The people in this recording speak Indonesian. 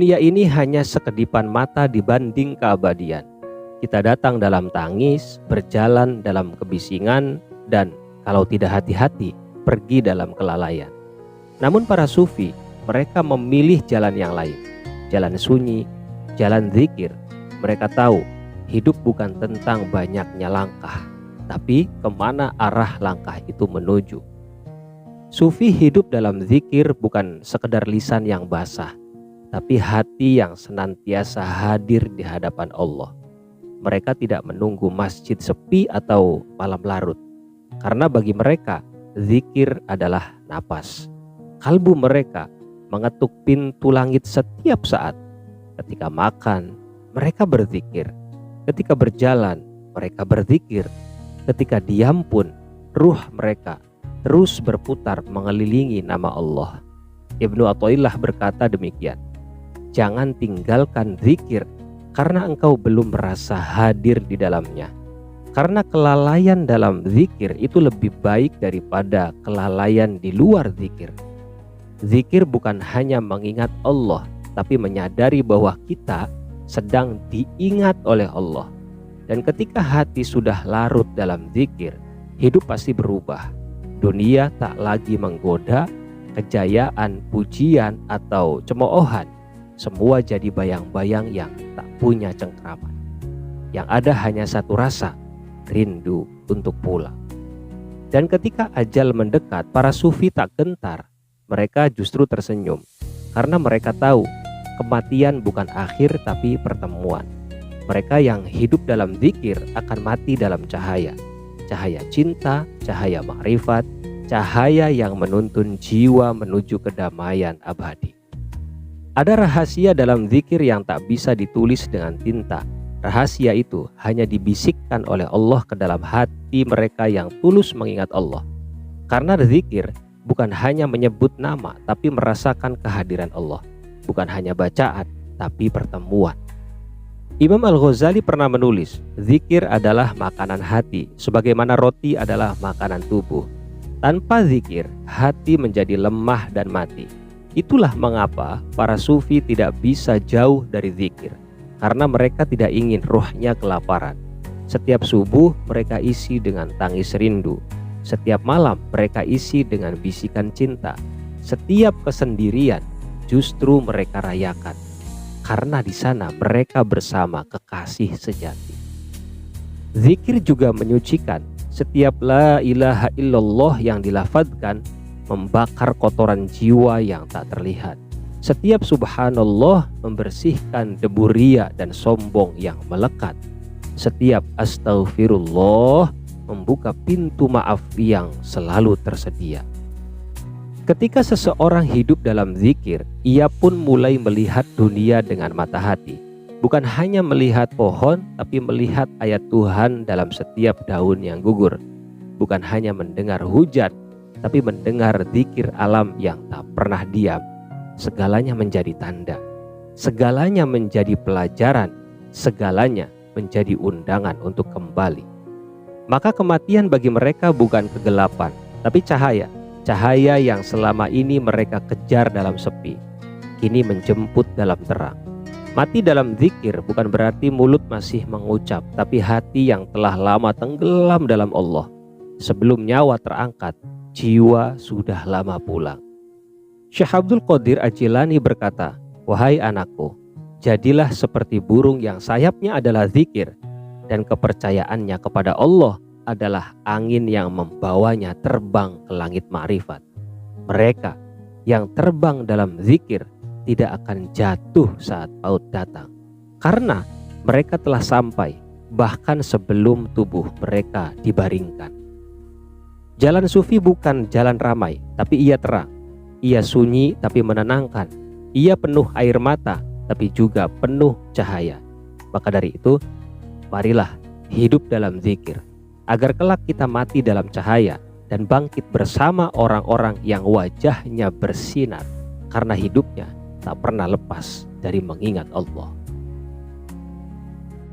Dunia ini hanya sekedipan mata dibanding keabadian. Kita datang dalam tangis, berjalan dalam kebisingan, dan kalau tidak hati-hati, pergi dalam kelalaian. Namun para sufi, mereka memilih jalan yang lain. Jalan sunyi, jalan zikir. Mereka tahu, hidup bukan tentang banyaknya langkah, tapi kemana arah langkah itu menuju. Sufi hidup dalam zikir bukan sekedar lisan yang basah, tapi hati yang senantiasa hadir di hadapan Allah. Mereka tidak menunggu masjid sepi atau malam larut, karena bagi mereka zikir adalah napas. Kalbu mereka mengetuk pintu langit setiap saat. Ketika makan, mereka berzikir. Ketika berjalan, mereka berzikir. Ketika diam pun, ruh mereka terus berputar mengelilingi nama Allah. Ibnu Athaillah berkata demikian, jangan tinggalkan zikir karena engkau belum merasa hadir di dalamnya. Karena kelalaian dalam zikir itu lebih baik daripada kelalaian di luar zikir. Zikir bukan hanya mengingat Allah, tapi menyadari bahwa kita sedang diingat oleh Allah. Dan ketika hati sudah larut dalam zikir, hidup pasti berubah. Dunia tak lagi menggoda, kejayaan, pujian, atau cemoohan. Semua jadi bayang-bayang yang tak punya cengkraman. Yang ada hanya satu rasa, rindu untuk pulang. Dan ketika ajal mendekat, para sufi tak gentar. Mereka justru tersenyum. Karena mereka tahu, kematian bukan akhir tapi pertemuan. Mereka yang hidup dalam zikir akan mati dalam cahaya. Cahaya cinta, cahaya makrifat, cahaya yang menuntun jiwa menuju kedamaian abadi. Ada rahasia dalam zikir yang tak bisa ditulis dengan tinta. Rahasia itu hanya dibisikkan oleh Allah ke dalam hati mereka yang tulus mengingat Allah. Karena zikir bukan hanya menyebut nama, tapi merasakan kehadiran Allah. Bukan hanya bacaan, tapi pertemuan. Imam Al-Ghazali pernah menulis, zikir adalah makanan hati, sebagaimana roti adalah makanan tubuh. Tanpa zikir, hati menjadi lemah dan mati. Itulah mengapa para sufi tidak bisa jauh dari zikir, karena mereka tidak ingin rohnya kelaparan. Setiap subuh mereka isi dengan tangis rindu. Setiap malam mereka isi dengan bisikan cinta. Setiap kesendirian justru mereka rayakan, karena di sana mereka bersama kekasih sejati. Zikir juga menyucikan. Setiap la ilaha illallah yang dilafadzkan membakar kotoran jiwa yang tak terlihat. Setiap subhanallah membersihkan debu ria dan sombong yang melekat. Setiap astaghfirullah membuka pintu maaf yang selalu tersedia. Ketika seseorang hidup dalam zikir, ia pun mulai melihat dunia dengan mata hati. Bukan hanya melihat pohon, tapi melihat ayat Tuhan dalam setiap daun yang gugur. Bukan hanya mendengar hujan, tapi mendengar zikir alam yang tak pernah diam. Segalanya menjadi tanda, segalanya menjadi pelajaran, segalanya menjadi undangan untuk kembali. Maka kematian bagi mereka bukan kegelapan, tapi cahaya. Cahaya yang selama ini mereka kejar dalam sepi, kini menjemput dalam terang. Mati dalam zikir bukan berarti mulut masih mengucap, tapi hati yang telah lama tenggelam dalam Allah. Sebelum nyawa terangkat, jiwa sudah lama pulang. Syekh Abdul Qadir Al-Jilani berkata, wahai anakku, jadilah seperti burung yang sayapnya adalah zikir, dan kepercayaannya kepada Allah adalah angin yang membawanya terbang ke langit ma'rifat. Mereka yang terbang dalam zikir tidak akan jatuh saat maut datang, karena mereka telah sampai bahkan sebelum tubuh mereka dibaringkan. Jalan sufi bukan jalan ramai, tapi ia terang. Ia sunyi tapi menenangkan. Ia penuh air mata tapi juga penuh cahaya. Maka dari itu, marilah hidup dalam zikir, agar kelak kita mati dalam cahaya dan bangkit bersama orang-orang yang wajahnya bersinar, karena hidupnya tak pernah lepas dari mengingat Allah.